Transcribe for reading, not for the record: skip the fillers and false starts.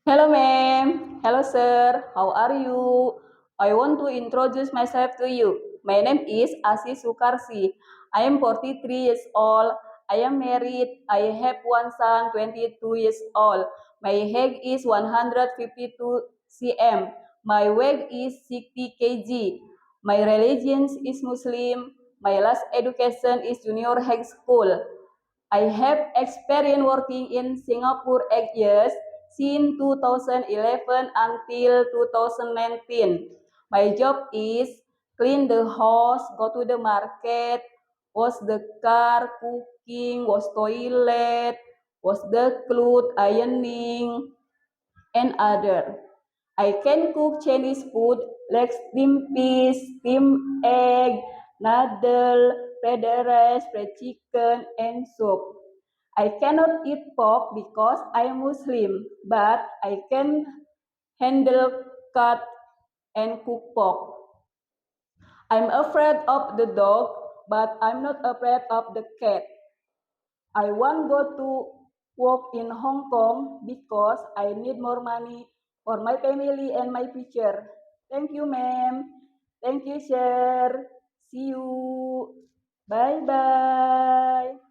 Hello, ma'am. Hello, sir. How are you? I want to introduce myself to you. My name is Asi Sukarsi. I am 43 years old. I am married. I have one son, 22 years old. My height is 152 cm. My weight is 60 kg. My religion is Muslim. My last education is junior high school. I have experience working in Singapore 8 years since 2011 until 2019. My job is clean the house, go to the market, wash the car, cooking, wash toilet, wash the clothes, ironing, and other. I can cook Chinese food like steamed fish, steamed egg, noodle, fried rice, fried chicken, and soup. I cannot eat pork because I am Muslim, but I can handle cut and cook pork. I'm afraid of the dog, but I'm not afraid of the cat. I want go to work in Hong Kong because I need more money for my family and my future. Thank you, ma'am. Thank you, sir. See you. Bye bye.